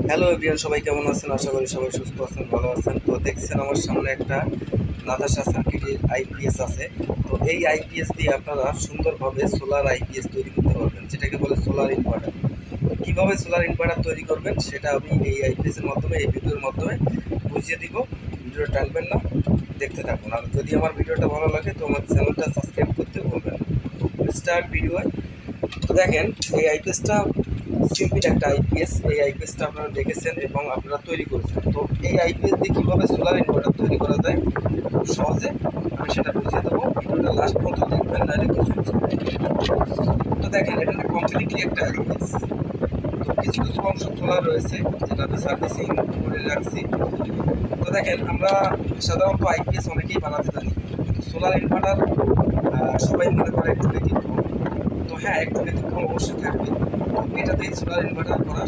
Hello everyone, সবাই কেমন আছেন? আশা করি সবাই সুস্থ আছেন, ভালো আছেন। তো দেখছেন আমার সামনে একটা নাতাশা সার্কিটের আইপিএস আছে। তো এই আইপিএস দিয়ে আপনারা সুন্দরভাবে সোলার আইপিএস তৈরি করতে পারবেন, যেটাকে বলে সোলার ইনভার্টার। কীভাবে সোলার ইনভার্টার তৈরি করবেন সেটা আমি এই আইপিএসের মাধ্যমে, এই ভিডিওর মাধ্যমে বুঝিয়ে দিব। ভিডিওটা টানবেন না, দেখতে থাকুন। আর যদি আমার ভিডিওটা ভালো লাগে তো আমার চ্যানেলটা সাবস্ক্রাইব করতে ভুলবেন না। Start video. তো দেখেন, এই আইপিএসটা সিম্পল একটা আইপিএস। এই আইপিএসটা আপনারা দেখেছেন এবং আপনারা তৈরি করেছেন। তো এই আইপিএস দিয়ে কীভাবে সোলার ইনভার্টার তৈরি করা যায় খুব সহজে আমি সেটা বুঝিয়ে দেবো। ভিডিওটা লাস্ট পর্যন্ত দেখবেন, নাহলে কিছু তো দেখেন, এটা কমপ্লিটলি একটা আইপিএস। তো কিছু কিছু অংশ খোলা রয়েছে, যেটা আমি সার্ভিসিং করে রাখছি। তো দেখেন, আমরা সাধারণত আইপিএস অনেকেই বানাতে জানি, কিন্তু সোলার ইনভার্টার সবাই মনে করে একটু ব্যতিক্রম। তো হ্যাঁ, একটু ব্যতিক্রম অবশ্যই থাকবে। এটা দিয়ে সোলার ইনভার্টার করা